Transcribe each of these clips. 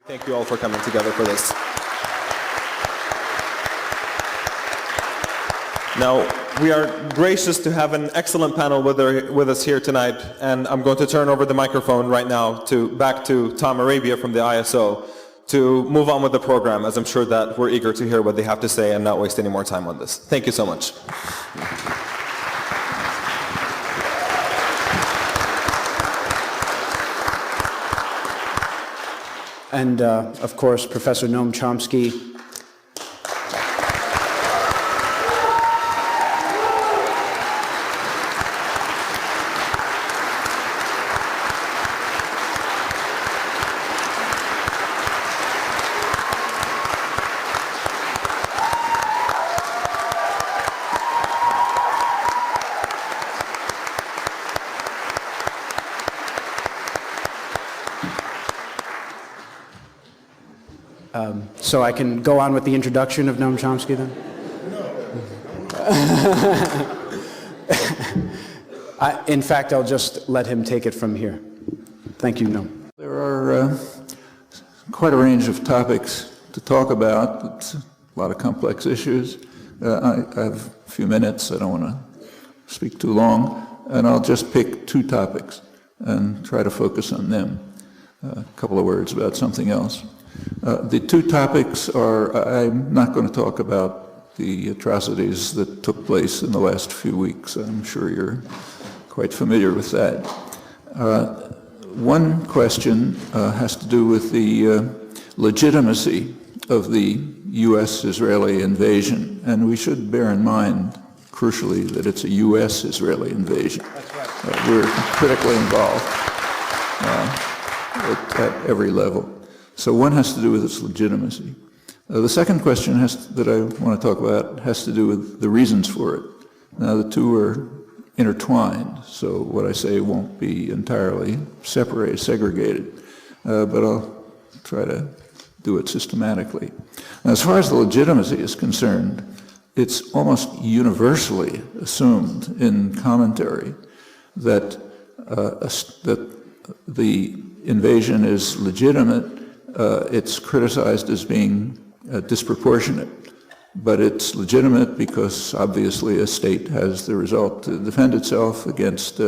Thank you all for coming together for this. Now, we are gracious to have an excellent panel with us here tonight, and I'm going to turn over the microphone right now back to Tom Arabia from the ISO to move on with the program, as I'm sure that we're eager to hear what they have to say and not waste any more time on this. Thank you so much. And of course, Professor Noam Chomsky. So I can go on with the introduction of Noam Chomsky then? No. In fact, I'll just let him take it from here. Thank you, Noam. There are quite a range of topics to talk about. It's a lot of complex issues. I have a few minutes. I don't want to speak too long. And I'll just pick two topics and try to focus on them. A couple of words about something else. The two topics are, I'm not going to talk about the atrocities that took place in the last few weeks. I'm sure you're quite familiar with that. One question has to do with the legitimacy of the U.S.-Israeli invasion, and we should bear in mind, crucially, that it's a U.S.-Israeli invasion. That's right. We're critically involved at every level. So one has to do with its legitimacy. The second question that I want to talk about has to do with the reasons for it. Now, the two are intertwined, so what I say won't be entirely segregated, but I'll try to do it systematically. Now, as far as the legitimacy is concerned, it's almost universally assumed in commentary that the invasion is legitimate. It's criticized as being disproportionate, but it's legitimate because obviously a state has the result to defend itself against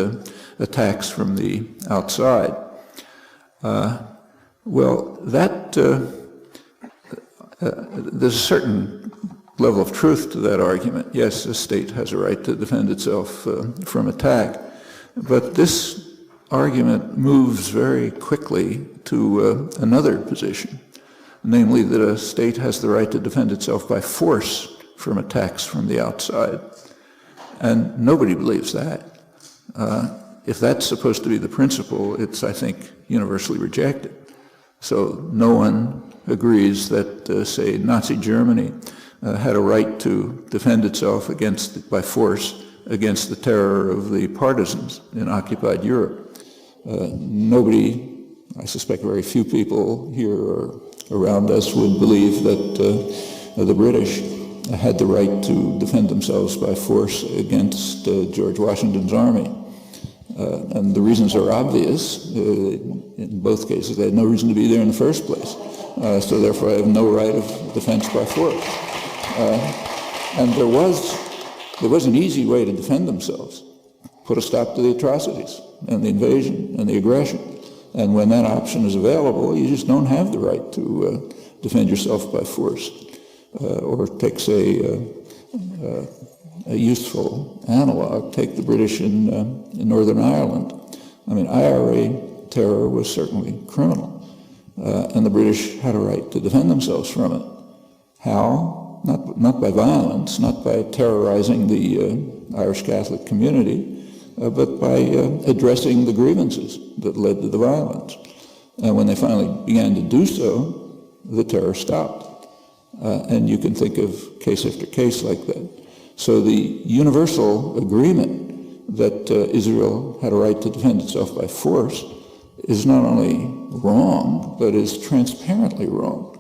attacks from the outside. Well, there's a certain level of truth to that argument. Yes, a state has a right to defend itself from attack, but this argument moves very quickly to another position, namely that a state has the right to defend itself by force from attacks from the outside. And nobody believes that. If that's supposed to be the principle, it's, I think, universally rejected. So no one agrees that, say, Nazi Germany had a right to defend itself by force against the terror of the partisans in occupied Europe. Nobody, I suspect very few people here or around us would believe that the British had the right to defend themselves by force against George Washington's army. And the reasons are obvious. In both cases, they had no reason to be there in the first place. So therefore, I have no right of defense by force. And there was an easy way to defend themselves. Put a stop to the atrocities and the invasion and the aggression. And when that option is available, you just don't have the right to defend yourself by force. Or take, say, a useful analog, take the British in Northern Ireland. I mean, IRA terror was certainly criminal, and the British had a right to defend themselves from it. How? Not by violence, not by terrorizing the Irish Catholic community, but by addressing the grievances that led to the violence. And when they finally began to do so, the terror stopped. And you can think of case after case like that. So the universal agreement that Israel had a right to defend itself by force is not only wrong, but is transparently wrong.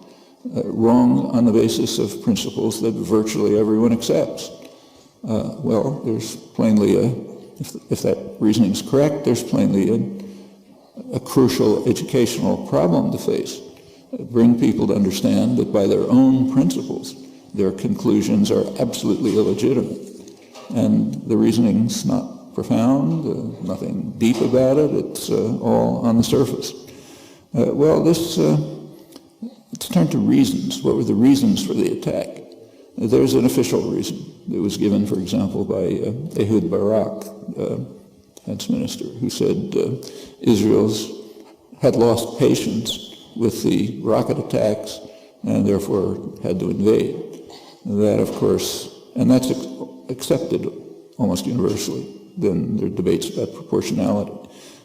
Wrong on the basis of principles that virtually everyone accepts. Well, there's plainly if that reasoning is correct, there's plainly a crucial educational problem to face. bring people to understand that by their own principles, their conclusions are absolutely illegitimate. And the reasoning's not profound, nothing deep about it, it's all on the surface. Let's turn to reasons. What were the reasons for the attack? There's an official reason. It was given, for example, by Ehud Barak, defense minister, who said Israel's had lost patience with the rocket attacks and therefore had to invade. That, of course, and that's accepted almost universally. Then there are debates about proportionality.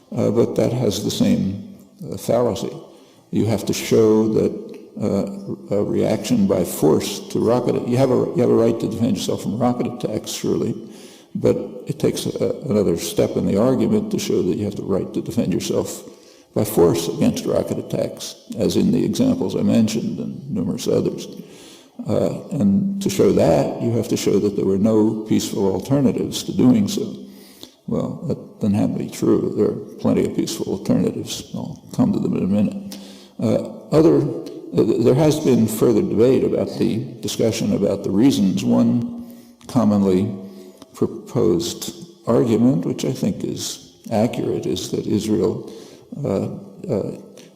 But that has the same fallacy. You have to show that a reaction by force to rocket, you have a right to defend yourself from rocket attacks, surely, but it takes another step in the argument to show that you have the right to defend yourself by force against rocket attacks, as in the examples I mentioned and numerous others. And to show that, you have to show that there were no peaceful alternatives to doing so. Well, that doesn't have to be true. There are plenty of peaceful alternatives. I'll come to them in a minute. There has been further debate about the discussion about the reasons. One commonly proposed argument, which I think is accurate, is that Israel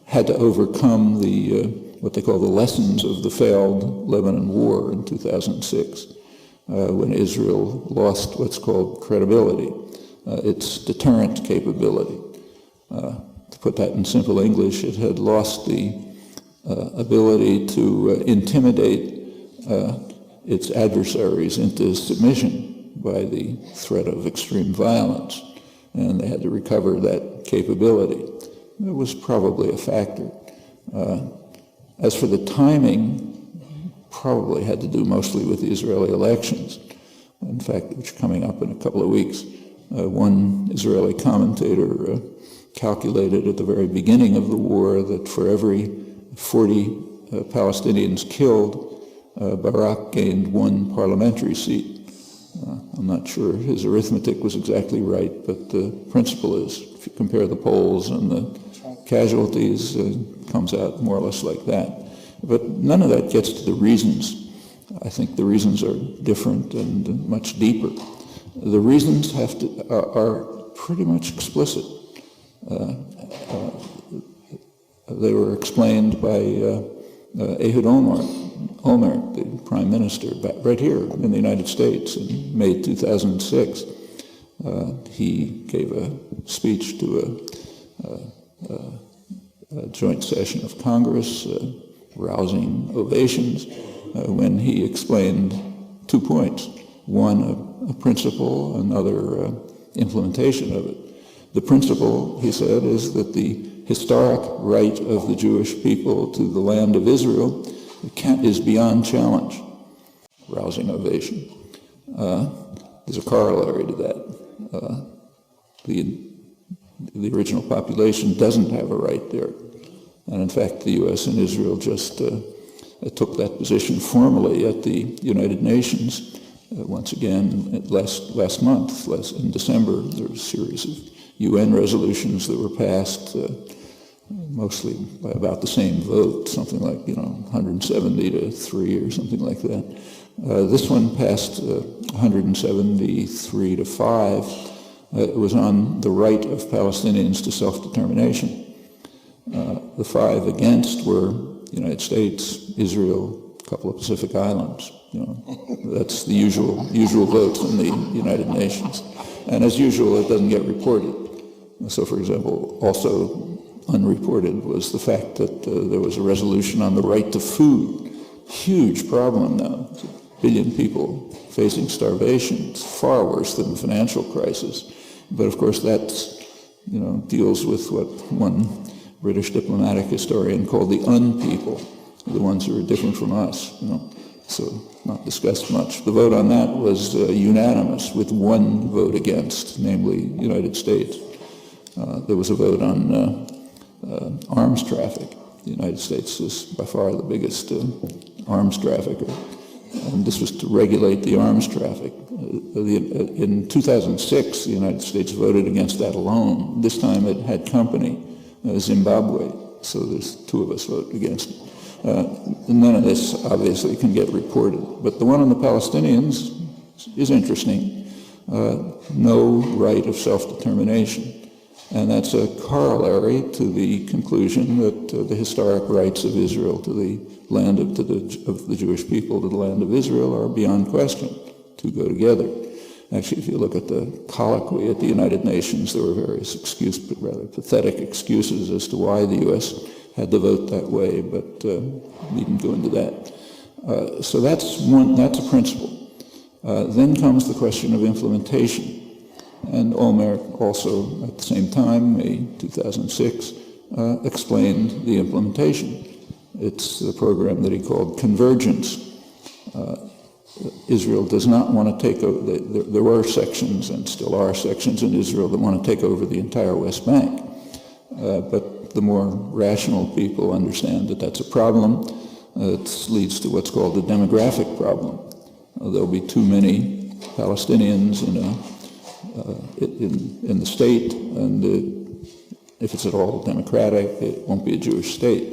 had to overcome the what they call the lessons of the failed Lebanon War in 2006, when Israel lost what's called credibility, its deterrent capability. To put that in simple English, it had lost the ability to intimidate its adversaries into submission by the threat of extreme violence, and they had to recover that capability. It was probably a factor. As for the timing, probably had to do mostly with the Israeli elections, in fact, which are coming up in a couple of weeks. One Israeli commentator calculated at the very beginning of the war that for every 40 Palestinians killed, Barak gained one parliamentary seat. I'm not sure his arithmetic was exactly right, but the principle is, if you compare the polls and the casualties, comes out more or less like that. But none of that gets to the reasons. I think the reasons are different and much deeper. The reasons are pretty much explicit. They were explained by Ehud Olmert, the prime minister, right here in the United States in May 2006. He gave a speech to a joint session of Congress, rousing ovations, when he explained 2 points. One, a principle, another, implementation of it. The principle, he said, is that the historic right of the Jewish people to the land of Israel is beyond challenge. Rousing ovation. There's a corollary to that. The original population doesn't have a right there. And in fact, the U.S. and Israel just took that position formally at the United Nations. Once again, last month, in December, there was a series of UN resolutions that were passed, mostly by about the same vote, something like 170 to 3 or something like that. This one passed 173 to 5. It was on the right of Palestinians to self-determination. The 5 against were the United States, Israel, a couple of Pacific Islands. That's the usual votes in the United Nations. And as usual, it doesn't get reported. So, for example, also unreported was the fact that there was a resolution on the right to food. Huge problem now. It's 1 billion people facing starvation. It's far worse than the financial crisis. But of course, that deals with what one British diplomatic historian called the un-people, the ones who are different from us. So not discussed much. The vote on that was unanimous, with one vote against, namely the United States. There was a vote on arms traffic. The United States is by far the biggest arms trafficker. And this was to regulate the arms traffic. In 2006, the United States voted against that alone. This time it had company, Zimbabwe, so there's 2 of us vote against it. None of this obviously can get reported. But the one on the Palestinians is interesting. No right of self-determination. And that's a corollary to the conclusion that the historic rights of Israel to the land of the Jewish people to the land of Israel are beyond question to go together. Actually, if you look at the colloquy at the United Nations, there were various rather pathetic excuses as to why the U.S. had to vote that way, but we didn't go into that. So that's a principle. Then comes the question of implementation. And Olmert also, at the same time, May 2006, explained the implementation. It's the program that he called Convergence. Israel does not want to take over, there were sections and still are sections in Israel that want to take over the entire West Bank. But the more rational people understand that that's a problem. It leads to what's called the demographic problem. There'll be too many Palestinians in the state, and if it's at all democratic, it won't be a Jewish state.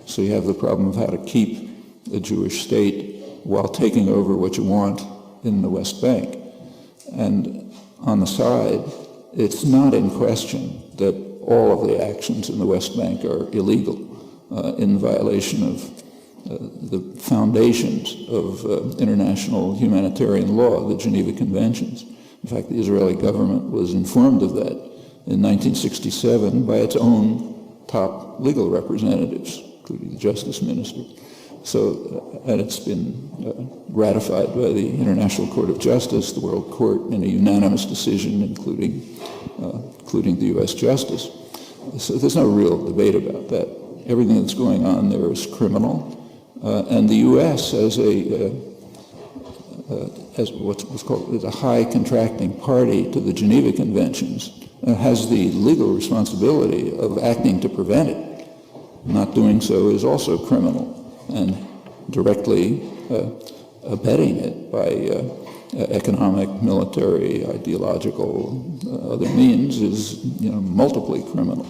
So you have the problem of how to keep a Jewish state while taking over what you want in the West Bank. And on the side, it's not in question that all of the actions in the West Bank are illegal, in violation of the foundations of international humanitarian law, the Geneva Conventions. In fact, the Israeli government was informed of that in 1967 by its own top legal representatives, including the Justice Minister. So, and it's been ratified by the International Court of Justice, the World Court, in a unanimous decision, including the U.S. Justice. So there's no real debate about that. Everything that's going on there is criminal, and the U.S. as what's called as a high contracting party to the Geneva Conventions has the legal responsibility of acting to prevent it. Not doing so is also criminal, and directly abetting it by economic, military, ideological, other means is, multiply criminal.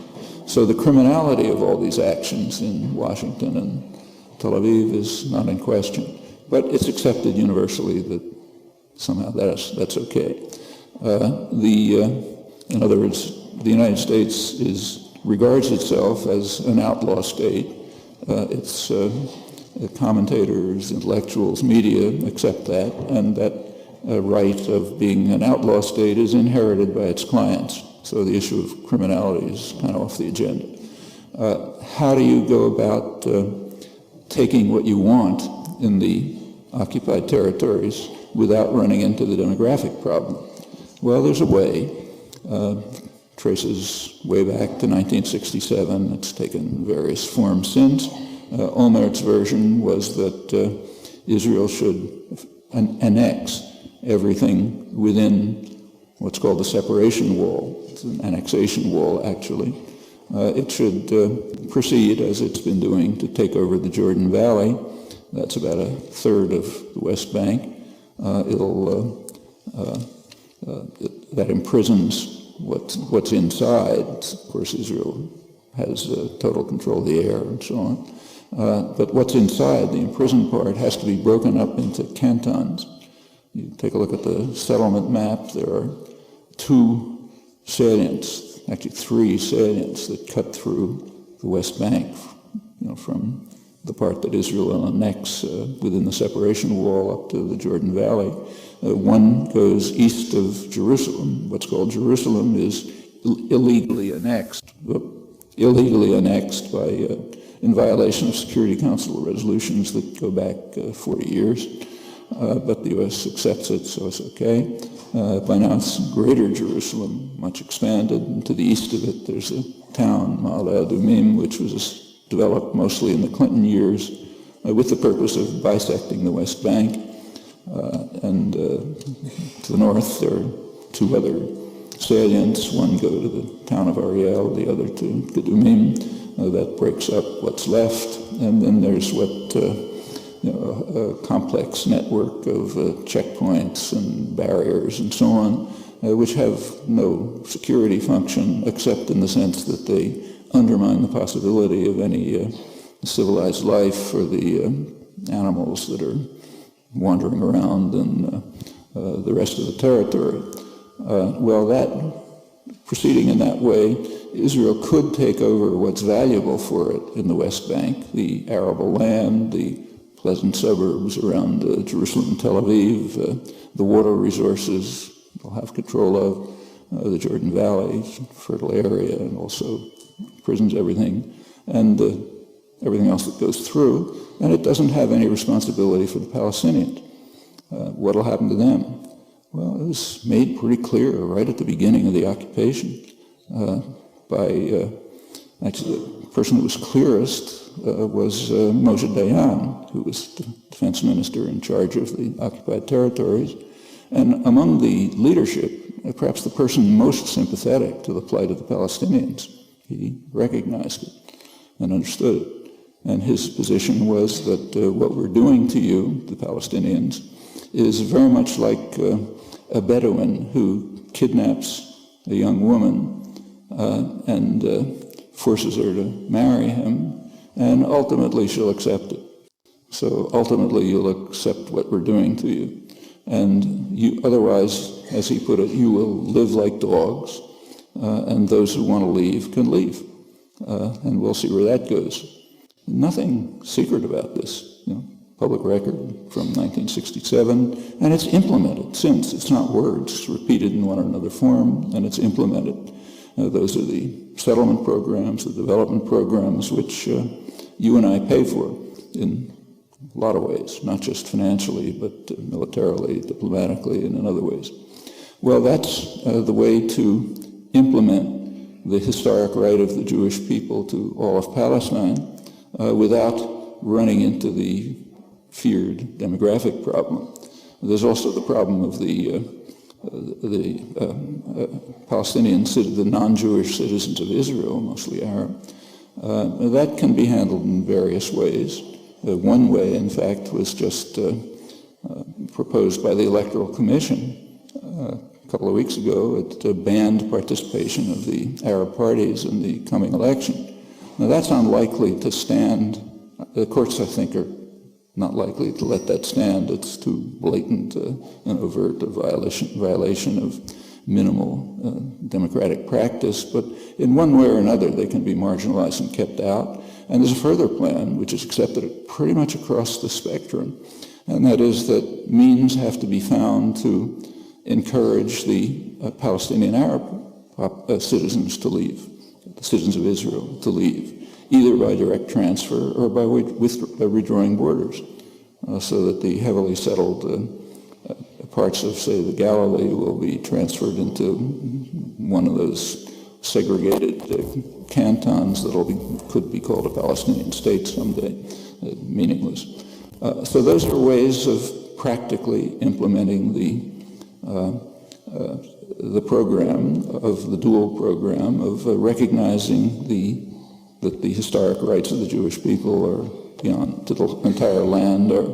So the criminality of all these actions in Washington and Tel Aviv is not in question, but it's accepted universally that somehow that's okay. In other words, the United States regards itself as an outlaw state. Its commentators, intellectuals, media accept that, and that right of being an outlaw state is inherited by its clients. So the issue of criminality is kind of off the agenda. How do you go about taking what you want in the occupied territories without running into the demographic problem? Well, there's a way. Traces way back to 1967. It's taken various forms since. Olmert's version was that Israel should annex everything within what's called the separation wall. It's an annexation wall, actually. It should proceed, as it's been doing, to take over the Jordan Valley. That's about a third of the West Bank. That imprisons what's inside. Of course, Israel has total control of the air and so on. But what's inside, the imprisoned part, has to be broken up into cantons. You take a look at the settlement map. There are 2 salients, actually 3 salients that cut through the West Bank, from the part that Israel will annex within the separation wall up to the Jordan Valley. One goes east of Jerusalem. What's called Jerusalem is illegally annexed by, in violation of Security Council resolutions that go back 40 years. But the U.S. accepts it, so it's okay. By now it's Greater Jerusalem, much expanded, and to the east of it there's a town, Ma'ale Adumim, which was developed mostly in the Clinton years with the purpose of bisecting the West Bank. And to the north there are 2 other salients. One go to the town of Ariel, the other to Gedumim. That breaks up what's left. And then there's a complex network of checkpoints and barriers and so on, which have no security function except in the sense that they undermine the possibility of any civilized life for the animals that are wandering around in the rest of the territory. Well, that proceeding in that way, Israel could take over what's valuable for it in the West Bank, the arable land, the pleasant suburbs around Jerusalem and Tel Aviv, the water resources they'll have control of, the Jordan Valley, fertile area, and also prisons, everything, and everything else that goes through, and it doesn't have any responsibility for the Palestinians. What will happen to them? Well, it was made pretty clear right at the beginning of the occupation by, actually, the person who was clearest was Moshe Dayan, who was the defense minister in charge of the occupied territories. And among the leadership, perhaps the person most sympathetic to the plight of the Palestinians, he recognized it and understood it. And his position was that what we're doing to you, the Palestinians, is very much like a Bedouin who kidnaps a young woman and forces her to marry him, and ultimately she'll accept it. So ultimately you'll accept what we're doing to you. And you, otherwise, as he put it, you will live like dogs, and those who want to leave can leave. And we'll see where that goes. Nothing secret about this, public record from 1967, and it's implemented since. It's not words repeated in one or another form, and it's implemented. Those are the settlement programs, the development programs, which you and I pay for in a lot of ways, not just financially, but militarily, diplomatically, and in other ways. Well, that's the way to implement the historic right of the Jewish people to all of Palestine without running into the feared demographic problem. There's also the problem of the Palestinians, the non-Jewish citizens of Israel, mostly Arab. That can be handled in various ways. One way, in fact, was just proposed by the Electoral Commission a couple of weeks ago. It banned participation of the Arab parties in the coming election. Now, that's unlikely to stand. The courts, I think, are not likely to let that stand. It's too blatant and overt a violation of minimal democratic practice. But in one way or another, they can be marginalized and kept out. And there's a further plan, which is accepted pretty much across the spectrum, and that is that means have to be found to encourage the Palestinian Arab citizens to leave, the citizens of Israel to leave, either by direct transfer or by redrawing borders, so that the heavily settled parts of, say, the Galilee will be transferred into one of those segregated cantons that could be called a Palestinian state someday, meaningless. So those are ways of practically implementing the program of the dual program of recognizing that the historic rights of the Jewish people are beyond, to the entire land are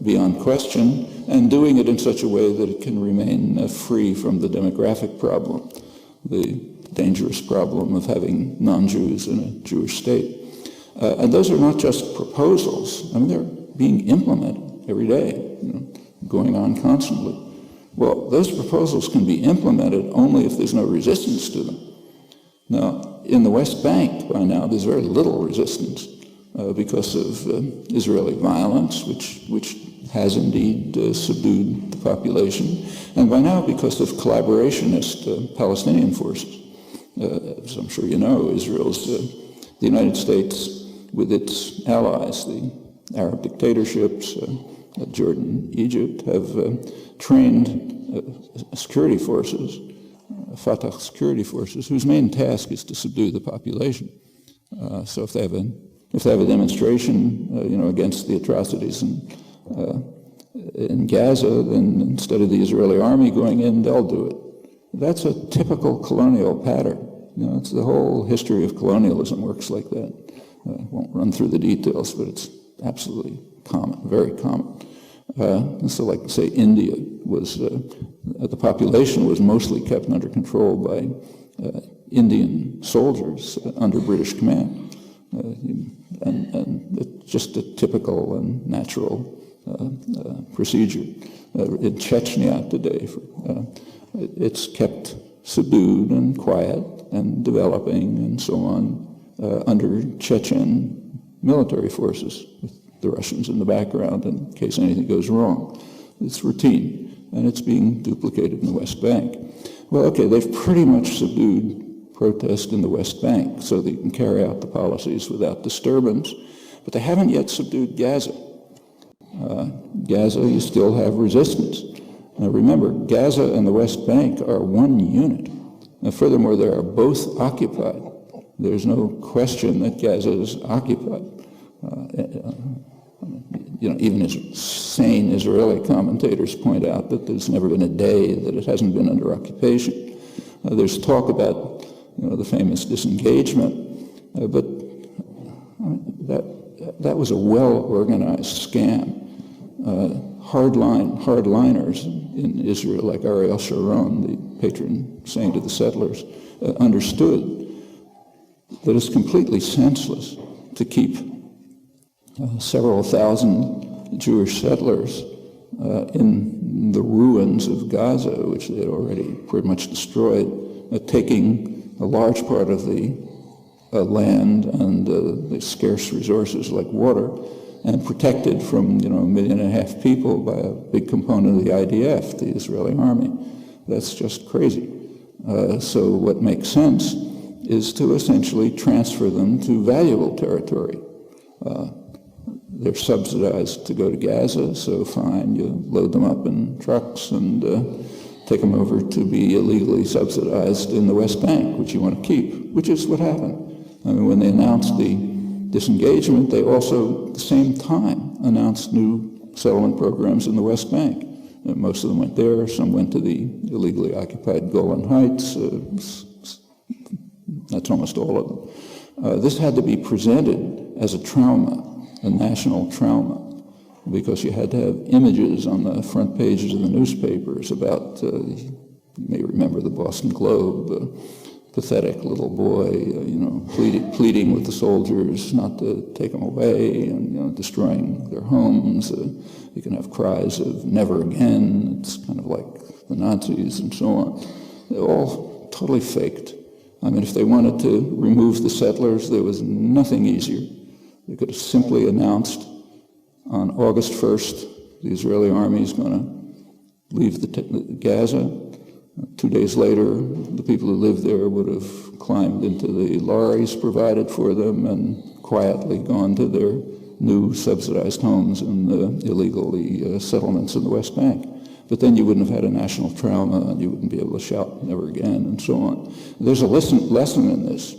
beyond question, and doing it in such a way that it can remain free from the demographic problem, the dangerous problem of having non-Jews in a Jewish state. And those are not just proposals. I mean, they're being implemented every day, going on constantly. Well, those proposals can be implemented only if there's no resistance to them. Now, in the West Bank, by now, there's very little resistance because of Israeli violence, which has indeed subdued the population, and by now because of collaborationist Palestinian forces. As I'm sure you know, the United States, with its allies, the Arab dictatorships, Jordan, Egypt, have trained security forces, Fatah security forces, whose main task is to subdue the population. So if they have a demonstration, against the atrocities in Gaza, then instead of the Israeli army going in, they'll do it. That's a typical colonial pattern. It's the whole history of colonialism works like that. I won't run through the details, but it's absolutely common, very common. So like, say, India was, the population was mostly kept under control by Indian soldiers under British command. And it's just a typical and natural procedure. In Chechnya today, it's kept subdued and quiet and developing and so on under Chechen military forces, with the Russians in the background in case anything goes wrong. It's routine, and it's being duplicated in the West Bank. Well, okay, they've pretty much subdued protest in the West Bank so they can carry out the policies without disturbance, but they haven't yet subdued Gaza. Gaza, you still have resistance. Now remember, Gaza and the West Bank are one unit. And furthermore, they are both occupied. There's no question that Gaza is occupied. Even as sane Israeli commentators point out that there's never been a day that it hasn't been under occupation. There's talk about, the famous disengagement, but that was a well-organized scam. Hardliners in Israel, like Ariel Sharon, the patron saint of the settlers, understood that it's completely senseless to keep several thousand Jewish settlers in the ruins of Gaza, which they had already pretty much destroyed, taking a large part of the land and the scarce resources like water, and protected from 1.5 million people by a big component of the IDF, the Israeli army. That's just crazy. So what makes sense is to essentially transfer them to valuable territory. They're subsidized to go to Gaza, so fine, you load them up in trucks and take them over to be illegally subsidized in the West Bank, which you want to keep, which is what happened. I mean, when they announced the disengagement, they also, at the same time, announced new settlement programs in the West Bank. Most of them went there, some went to the illegally occupied Golan Heights. That's almost all of them. This had to be presented as a trauma, a national trauma, because you had to have images on the front pages of the newspapers about, you may remember the Boston Globe, pathetic little boy, pleading with the soldiers not to take them away and, destroying their homes. You can have cries of never again. It's kind of like the Nazis and so on. They're all totally faked. I mean, if they wanted to remove the settlers, there was nothing easier. They could have simply announced on August 1st, the Israeli army is going to leave Gaza. 2 days later, the people who lived there would have climbed into the lorries provided for them and quietly gone to their new subsidized homes in the illegally settlements in the West Bank. But then you wouldn't have had a national trauma, and you wouldn't be able to shout never again, and so on. There's a lesson in this,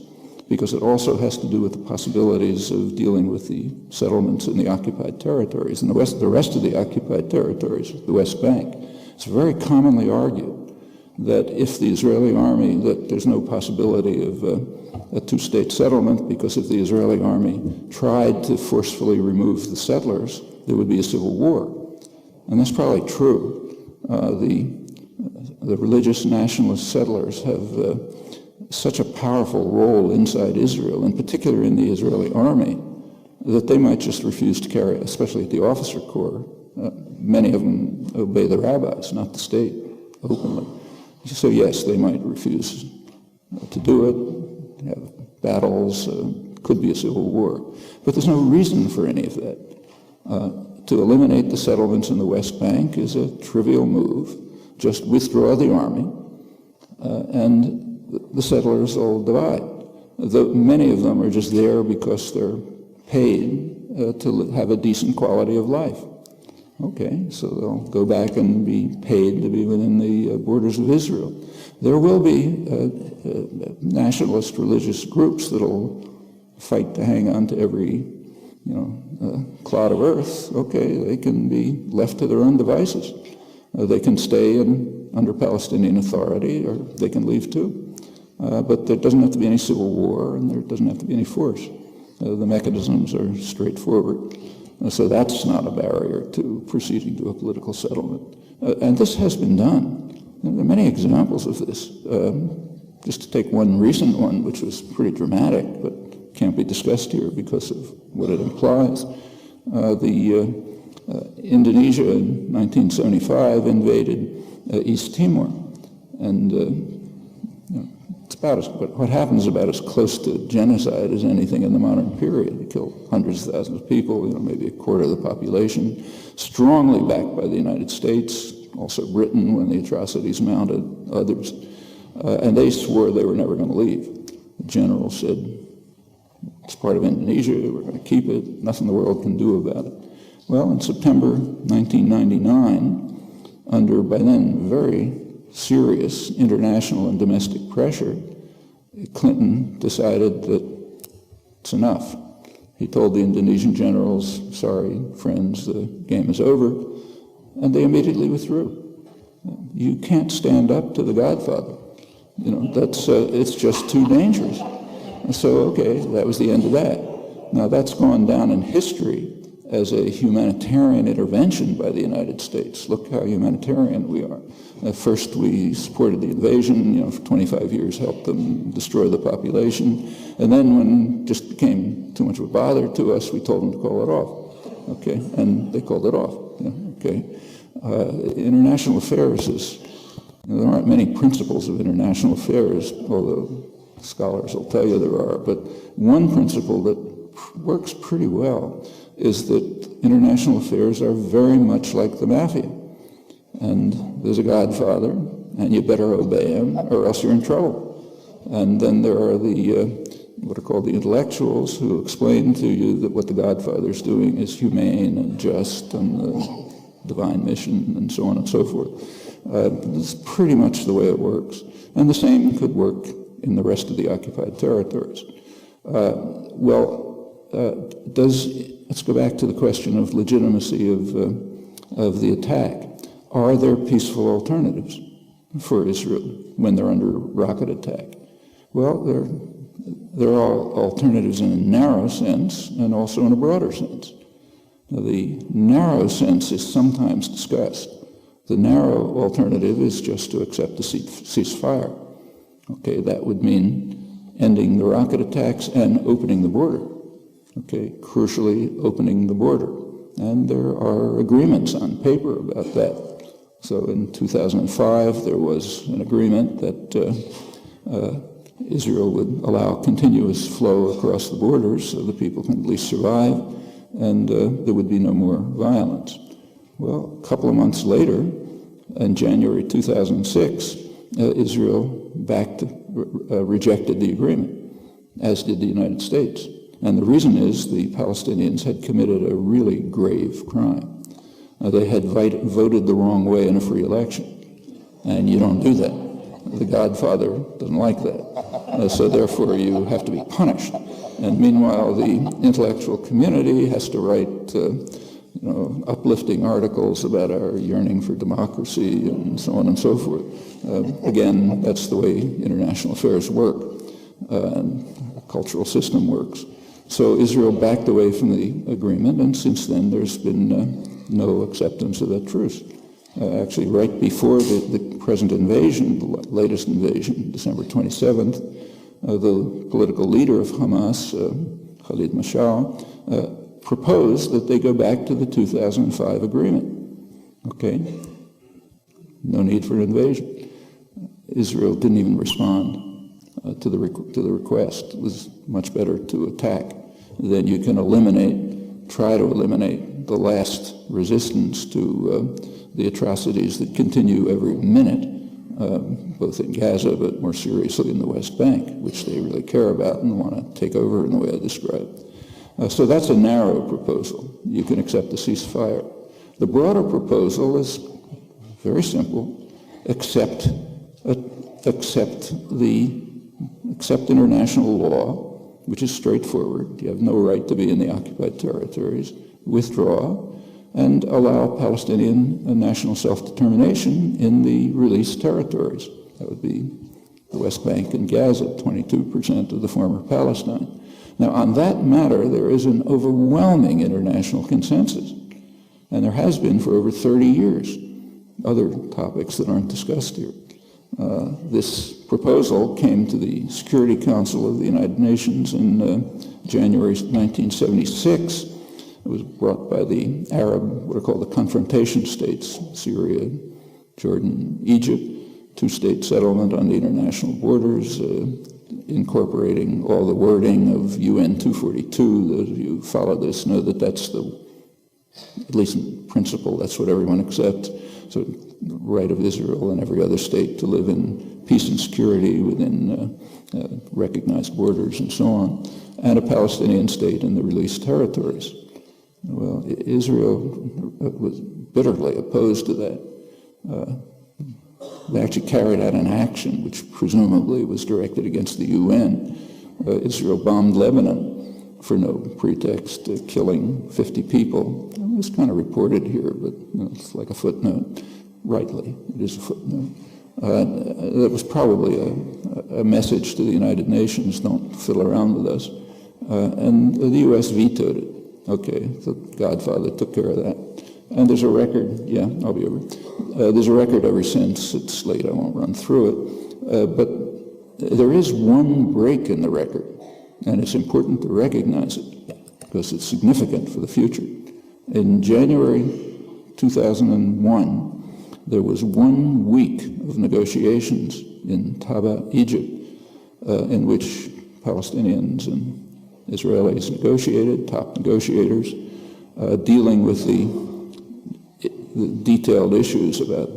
because it also has to do with the possibilities of dealing with the settlements in the occupied territories. And the rest of the occupied territories, the West Bank, it's very commonly argued that if the Israeli army, that there's no possibility of a two-state settlement, because if the Israeli army tried to forcefully remove the settlers, there would be a civil war. And that's probably true. The religious nationalist settlers have such a powerful role inside Israel, in particular in the Israeli army, that they might just refuse to carry, especially at the officer corps. Many of them obey the rabbis, not the state, openly. So yes, they might refuse to do it, have battles, could be a civil war. But there's no reason for any of that. To eliminate the settlements in the West Bank is a trivial move. Just withdraw the army, and the settlers will divide. Many of them are just there because they're paid to have a decent quality of life. Okay, so they'll go back and be paid to be within the borders of Israel. There will be nationalist religious groups that'll fight to hang on to every, clod of earth. Okay, they can be left to their own devices. They can stay under Palestinian authority, or they can leave too. But there doesn't have to be any civil war, and there doesn't have to be any force. The mechanisms are straightforward. So that's not a barrier to proceeding to a political settlement. And this has been done. There are many examples of this. just to take one recent one, which was pretty dramatic, but can't be discussed here because of what it implies. Indonesia in 1975 invaded East Timor, and it's what happens about as close to genocide as anything in the modern period. They killed hundreds of thousands of people, maybe a quarter of the population, strongly backed by the United States, also Britain when the atrocities mounted, others. And they swore they were never going to leave. The general said, it's part of Indonesia, we're going to keep it, nothing the world can do about it. Well, in September 1999, under, by then, very serious international and domestic pressure, Clinton decided that it's enough. He told the Indonesian generals, sorry, friends, the game is over, and they immediately withdrew. You can't stand up to the Godfather. It's just too dangerous. And so, okay, that was the end of that. Now, that's gone down in history as a humanitarian intervention by the United States. Look how humanitarian we are. First, we supported the invasion, for 25 years, helped them destroy the population. And then when it just became too much of a bother to us, we told them to call it off. Okay, and they called it off. Okay. International affairs is, there aren't many principles of international affairs, although scholars will tell you there are, but one principle that works pretty well is that international affairs are very much like the mafia. And there's a godfather, and you better obey him, or else you're in trouble. And then there are what are called the intellectuals, who explain to you that what the godfather's doing is humane and just and the divine mission and so on and so forth. It's pretty much the way it works. And the same could work in the rest of the occupied territories. Let's go back to the question of legitimacy of the attack. Are there peaceful alternatives for Israel when they're under rocket attack? Well, there are alternatives in a narrow sense and also in a broader sense. Now, the narrow sense is sometimes discussed. The narrow alternative is just to accept the ceasefire. Okay, that would mean ending the rocket attacks and opening the border. Okay, crucially opening the border. And there are agreements on paper about that. So in 2005, there was an agreement that Israel would allow continuous flow across the borders so the people can at least survive, and there would be no more violence. Well, a couple of months later, in January 2006, Israel rejected the agreement, as did the United States. And the reason is the Palestinians had committed a really grave crime. They had voted the wrong way in a free election, and you don't do that. The Godfather doesn't like that. So therefore you have to be punished. And meanwhile, the intellectual community has to write uplifting articles about our yearning for democracy and so on and so forth. Again, that's the way international affairs work, and the cultural system works. So Israel backed away from the agreement, and since then there's been no acceptance of that truce. Actually, right before the present invasion, the latest invasion, December 27th, the political leader of Hamas, Khalid Mashal, proposed that they go back to the 2005 agreement. Okay? No need for an invasion. Israel didn't even respond to the request. It was much better to attack. Then you can try to eliminate the last resistance to the atrocities that continue every minute, both in Gaza, but more seriously in the West Bank, which they really care about and want to take over in the way I described. So that's a narrow proposal. You can accept the ceasefire. The broader proposal is very simple. Accept international law, which is straightforward. You have no right to be in the occupied territories. Withdraw and allow Palestinian national self-determination in the released territories. That would be the West Bank and Gaza, 22% of the former Palestine. Now, on that matter, there is an overwhelming international consensus, and there has been for over 30 years. Other topics that aren't discussed here. This proposal came to the Security Council of the United Nations in January 1976. It was brought by the Arab, what are called the confrontation states, Syria, Jordan, Egypt, two-state settlement on the international borders, incorporating all the wording of UN 242. Those of you who follow this know that that's at least in principle, that's what everyone accepts. So the right of Israel and every other state to live in peace and security within recognized borders and so on, and a Palestinian state in the released territories. Well, Israel was bitterly opposed to that. They actually carried out an action which presumably was directed against the UN. Israel bombed Lebanon for no pretext, killing 50 people. It was kind of reported here, but it's like a footnote. Rightly, it is a footnote. That was probably a message to the United Nations, don't fiddle around with us. And the U.S. vetoed it. Okay, the Godfather took care of that. And there's a record, yeah, I'll be over. There's a record ever since. It's late, I won't run through it. But there is one break in the record, and it's important to recognize it because it's significant for the future. In January 2001, there was 1 week of negotiations in Taba, Egypt, in which Palestinians and Israelis negotiated, top negotiators, dealing with the detailed issues about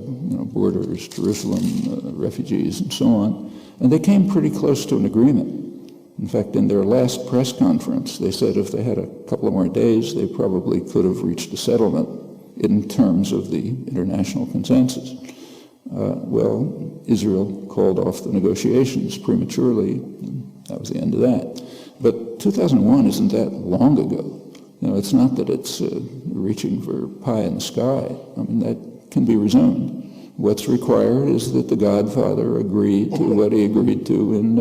borders, Jerusalem, refugees, and so on. And they came pretty close to an agreement. In fact, in their last press conference, they said if they had a couple of more days, they probably could have reached a settlement in terms of the international consensus. Well, Israel called off the negotiations prematurely. That was the end of that. But 2001 isn't that long ago. It's not that it's reaching for pie in the sky. I mean, that can be resumed. What's required is that the Godfather agree to what he agreed to in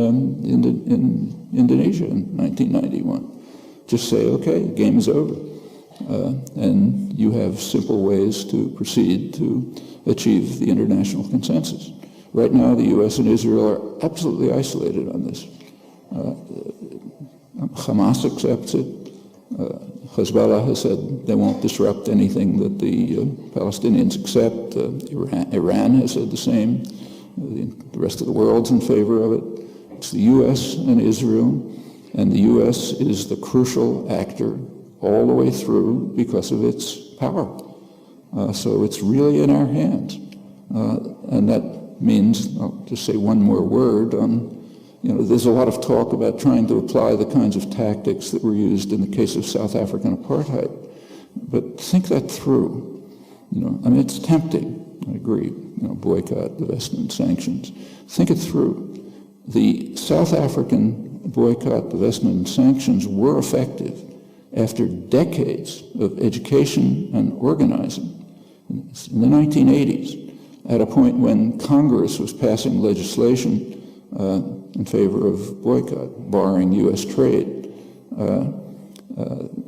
Indonesia in 1991. Just say, okay, game is over. And you have simple ways to proceed to achieve the international consensus. Right now, the U.S. and Israel are absolutely isolated on this. Hamas accepts it. Hezbollah has said they won't disrupt anything that the Palestinians accept. Iran has said the same. The rest of the world's in favor of it. It's the U.S. and Israel, and the U.S. is the crucial actor all the way through because of its power. So it's really in our hands. And that means, I'll just say one more word on, there's a lot of talk about trying to apply the kinds of tactics that were used in the case of South African apartheid. But think that through. It's tempting, I agree, boycott, divestment, sanctions. Think it through. The South African boycott, divestment, and sanctions were effective after decades of education and organizing in the 1980s, at a point when Congress was passing legislation in favor of boycott, barring U.S. trade.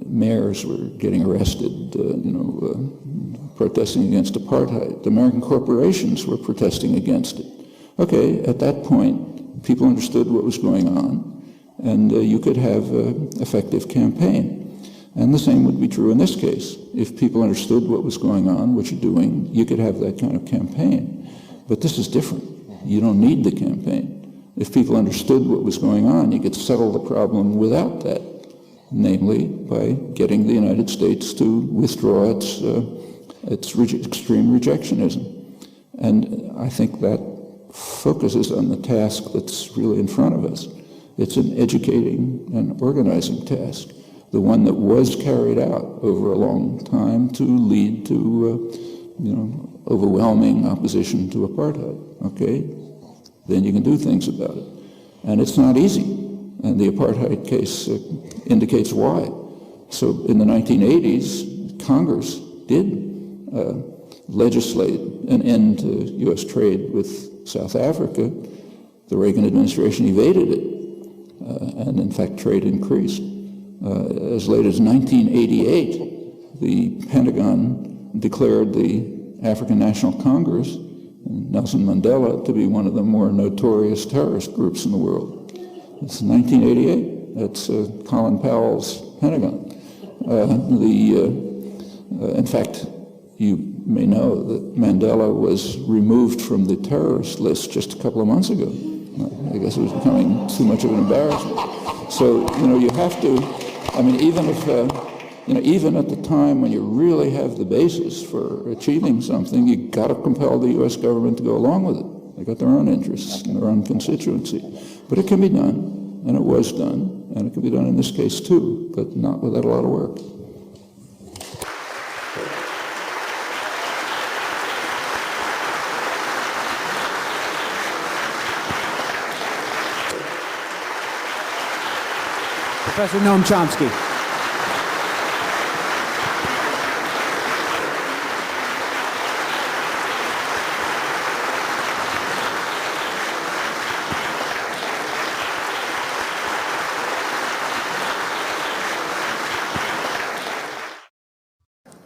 Mayors were getting arrested, protesting against apartheid. The American corporations were protesting against it. Okay, at that point, people understood what was going on, and you could have an effective campaign. And the same would be true in this case. If people understood what was going on, what you're doing, you could have that kind of campaign. But this is different. You don't need the campaign. If people understood what was going on, you could settle the problem without that, namely by getting the United States to withdraw its extreme rejectionism. And I think that focuses on the task that's really in front of us. It's an educating and organizing task, the one that was carried out over a long time to lead to, overwhelming opposition to apartheid. Okay? Then you can do things about it. And it's not easy. And the apartheid case indicates why. So in the 1980s, Congress did legislate an end to U.S. trade with South Africa. The Reagan administration evaded it. And in fact, trade increased. As late as 1988, the Pentagon declared the African National Congress Nelson Mandela to be one of the more notorious terrorist groups in the world. It's 1988. That's Colin Powell's Pentagon. In fact, you may know that Mandela was removed from the terrorist list just a couple of months ago. I guess it was becoming too much of an embarrassment. So, you have to, even if, even at the time when you really have the basis for achieving something, you got to compel the U.S. government to go along with it. They got their own interests and their own constituency. But it can be done, and it was done, and it can be done in this case too, but not without a lot of work. Professor Noam Chomsky.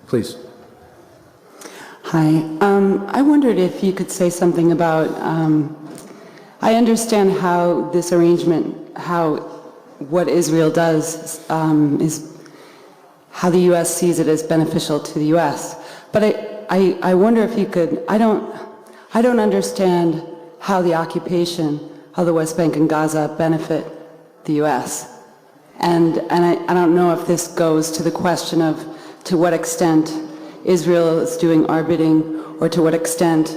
Please. Hi. I wondered if you could say something about, I understand how this arrangement, what Israel does is how the U.S. sees it as beneficial to the U.S. But I wonder if you could, I don't understand how the occupation of the West Bank and Gaza benefit the U.S. And I don't know if this goes to the question of to what extent Israel is doing orbiting, or to what extent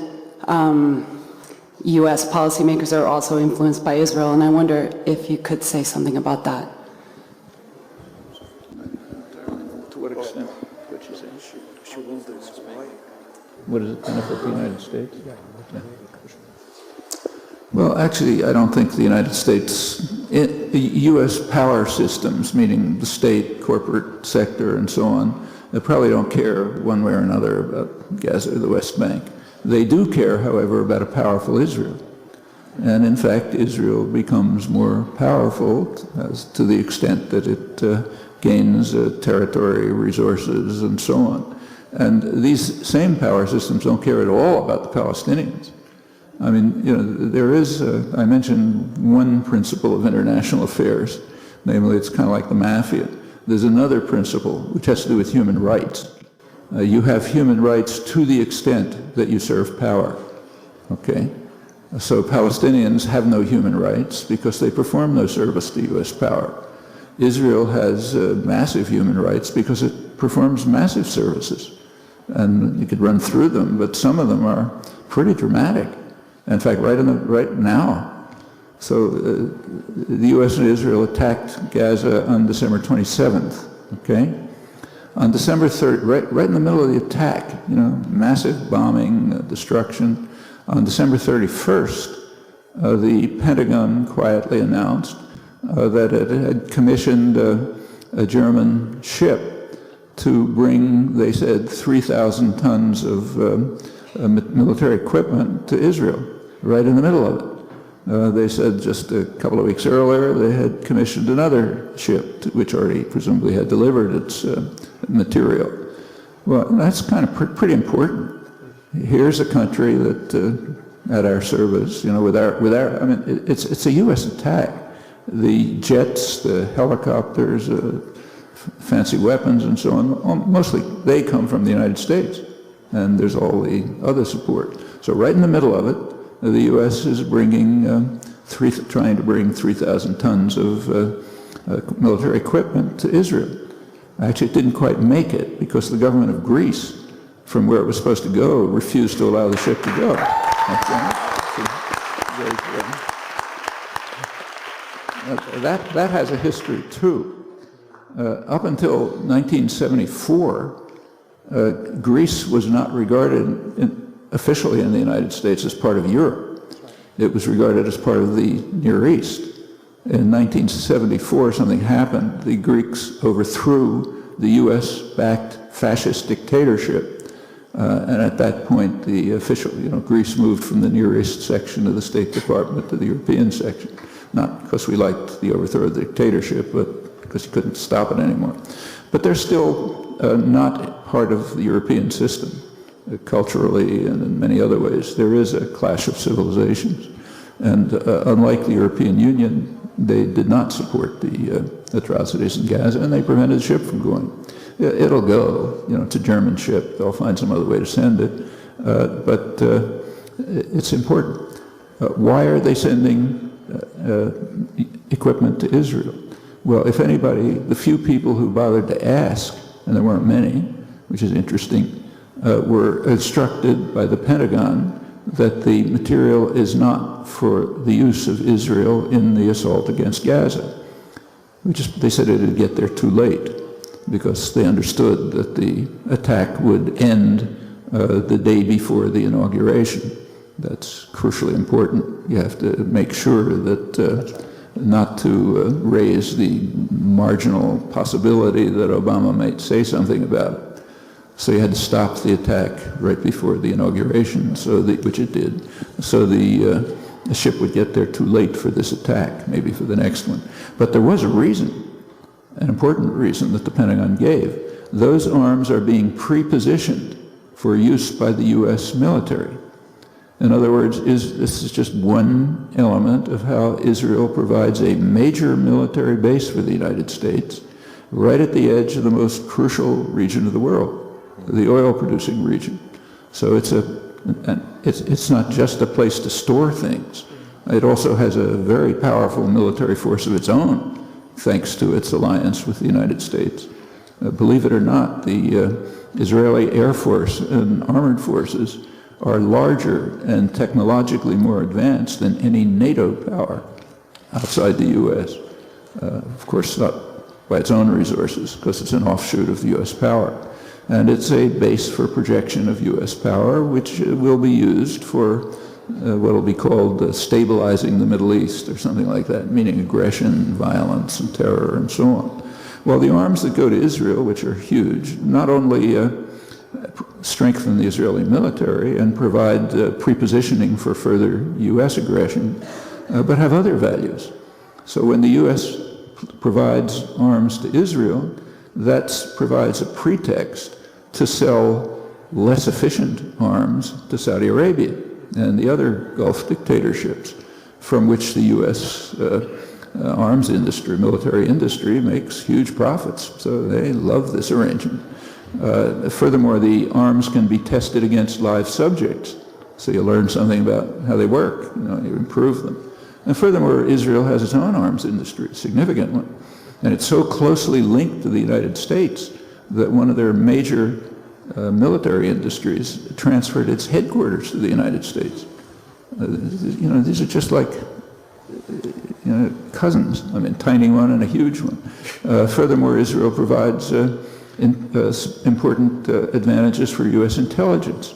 U.S. policymakers are also influenced by Israel, and I wonder if you could say something about that. To what extent? What does it benefit the United States? Yeah. Well, actually, I don't think the United States, U.S. power systems, meaning the state, corporate sector, and so on, they probably don't care one way or another about Gaza or the West Bank. They do care, however, about a powerful Israel. And in fact, Israel becomes more powerful to the extent that it gains territory, resources, and so on. And these same power systems don't care at all about the Palestinians. I mean, there is, I mentioned one principle of international affairs, namely it's kind of like the mafia. There's another principle which has to do with human rights. You have human rights to the extent that you serve power, okay? So Palestinians have no human rights because they perform no service to U.S. power. Israel has massive human rights because it performs massive services. And you could run through them, but some of them are pretty dramatic. In fact, right now. So the U.S. and Israel attacked Gaza on December 27th, okay? On December 3rd, right in the middle of the attack, massive bombing, destruction. On December 31st, the Pentagon quietly announced that it had commissioned a German ship to bring, they said, 3,000 tons of military equipment to Israel, right in the middle of it. They said just a couple of weeks earlier they had commissioned another ship, which already presumably had delivered its material. Well, that's kind of pretty important. Here's a country that, at our service, it's a U.S. attack. The jets, the helicopters, fancy weapons, and so on, mostly they come from the United States, and there's all the other support. So right in the middle of it, the U.S. is trying to bring 3,000 tons of military equipment to Israel. Actually, it didn't quite make it because the government of Greece, from where it was supposed to go, refused to allow the ship to go. That has a history too. Up until 1974, Greece was not regarded officially in the United States as part of Europe. It was regarded as part of the Near East. In 1974, something happened. The Greeks overthrew the US-backed fascist dictatorship. And at that point, the official, Greece moved from the Near East section of the State Department to the European section. Not because we liked the overthrow of the dictatorship, but because you couldn't stop it anymore. But they're still not part of the European system. culturally and in many other ways. There is a clash of civilizations. And unlike the European Union, they did not support the atrocities in Gaza, and they prevented the ship from going. It'll go, it's a German ship. They'll find some other way to send it. But it's important. Why are they sending equipment to Israel? Well, if anybody, the few people who bothered to ask, and there weren't many, which is interesting, were instructed by the Pentagon that the material is not for the use of Israel in the assault against Gaza. They said it would get there too late because they understood that the attack would end the day before the inauguration. That's crucially important. You have to make sure that not to raise the marginal possibility that Obama might say something about it. So you had to stop the attack right before the inauguration, which it did. So the ship would get there too late for this attack, maybe for the next one. But there was a reason, an important reason that the Pentagon gave. Those arms are being pre-positioned for use by the U.S. military. In other words, this is just one element of how Israel provides a major military base for the United States right at the edge of the most crucial region of the world, the oil-producing region. So it's not just a place to store things. It also has a very powerful military force of its own, thanks to its alliance with the United States. Believe it or not, the Israeli Air Force and armored forces are larger and technologically more advanced than any NATO power outside the U.S. Of course, not by its own resources, because it's an offshoot of the U.S. power. And it's a base for projection of U.S. power, which will be used for what will be called stabilizing the Middle East, or something like that, meaning aggression, violence, and terror, and so on. Well, the arms that go to Israel, which are huge, not only strengthen the Israeli military and provide prepositioning for further U.S. aggression, but have other values. So when the U.S. provides arms to Israel, that provides a pretext to sell less efficient arms to Saudi Arabia and the other Gulf dictatorships, from which the U.S. Arms industry, military industry, makes huge profits. So they love this arrangement. Furthermore, the arms can be tested against live subjects, so you learn something about how they work, you improve them. And furthermore, Israel has its own arms industry, a significant one. And it's so closely linked to the United States that one of their major military industries transferred its headquarters to the United States. These are just like cousins. I mean, tiny one and a huge one. Furthermore, Israel provides important advantages for U.S. intelligence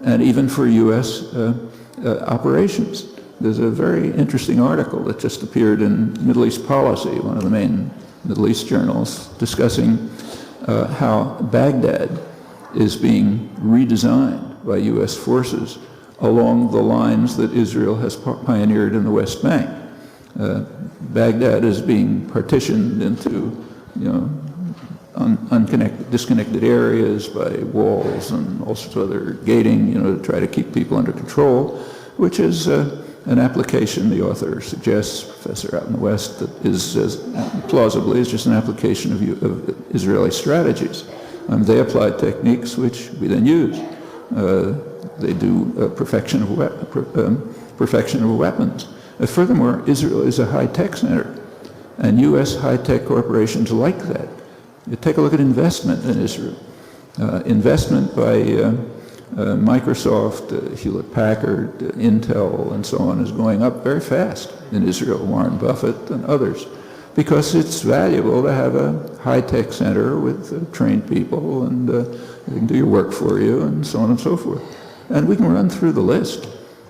and even for U.S. operations. There's a very interesting article that just appeared in Middle East Policy, one of the main Middle East journals, discussing how Baghdad is being redesigned by U.S. forces along the lines that Israel has pioneered in the West Bank. Baghdad is being partitioned into, disconnected areas by walls and all sorts of other gating, to try to keep people under control, which is an application, the author suggests, professor out in the West, that is plausibly is just an application of Israeli strategies. They apply techniques which we then use. They do perfection of weapons. Furthermore, Israel is a high-tech center, and U.S. high-tech corporations like that. You take a look at investment in Israel. Investment by Microsoft, Hewlett-Packard, Intel, and so on is going up very fast in Israel, Warren Buffett and others, because it's valuable to have a high-tech center with trained people, and they can do your work for you, and so on and so forth. And we can run through the list.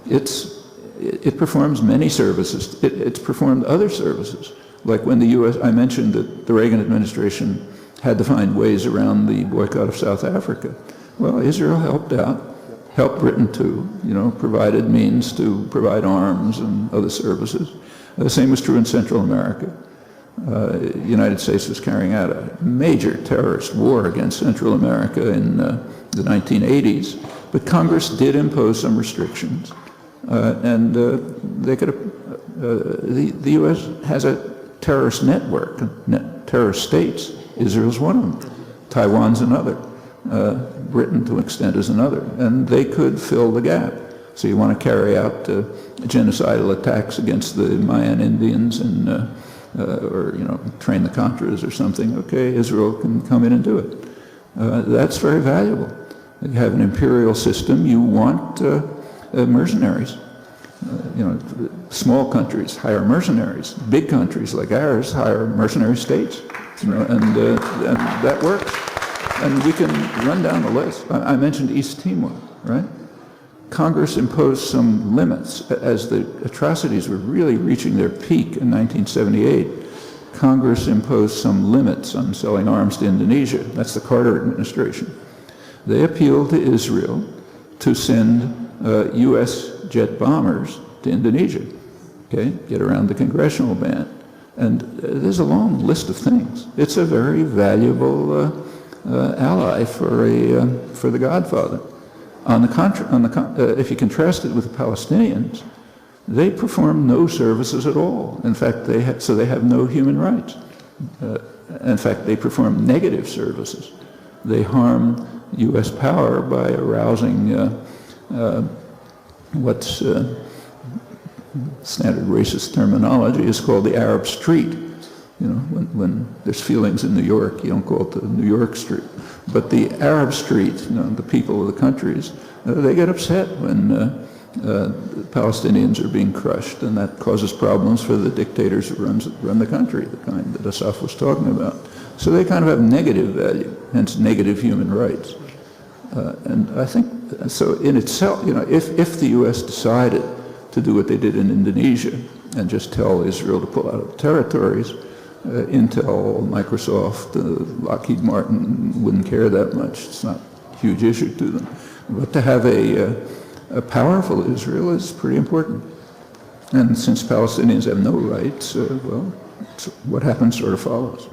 It performs many services. It's performed other services, like when the U.S., I mentioned that the Reagan administration had to find ways around the boycott of South Africa. Well, Israel helped out, helped Britain too, provided means to provide arms and other services. The same was true in Central America. the United States was carrying out a major terrorist war against Central America in the 1980s, but Congress did impose some restrictions, and they could have, the U.S. has a terrorist network, terrorist states. Israel's one of them. Taiwan's another. Britain, to an extent, is another. And they could fill the gap. So you want to carry out genocidal attacks against the Mayan Indians and, or, train the Contras or something. Okay, Israel can come in and do it. That's very valuable. You have an imperial system. You want mercenaries. Small countries hire mercenaries. Big countries like ours hire mercenary states, and that works. And we can run down the list. I mentioned East Timor, right? Congress imposed some limits. As the atrocities were really reaching their peak in 1978, Congress imposed some limits on selling arms to Indonesia. That's the Carter administration. They appealed to Israel to send U.S. jet bombers to Indonesia, okay, get around the congressional ban. And there's a long list of things. It's a very valuable ally for the Godfather. On the contrary, if you contrast it with the Palestinians, they perform no services at all. In fact, they have no human rights. In fact, they perform negative services. They harm U.S. power by arousing what's standard racist terminology is called the Arab Street. When there's feelings in New York, you don't call it the New York Street. But the Arab Street, the people of the countries, they get upset when the Palestinians are being crushed, and that causes problems for the dictators who run the country, the kind that Asaf was talking about. So they kind of have negative value, hence negative human rights. And I think, so in itself, if the U.S. decided to do what they did in Indonesia and just tell Israel to pull out of territories, Intel, Microsoft, Lockheed Martin wouldn't care that much. It's not a huge issue to them. But to have a powerful Israel is pretty important. And since Palestinians have no rights, well, what happens sort of follows.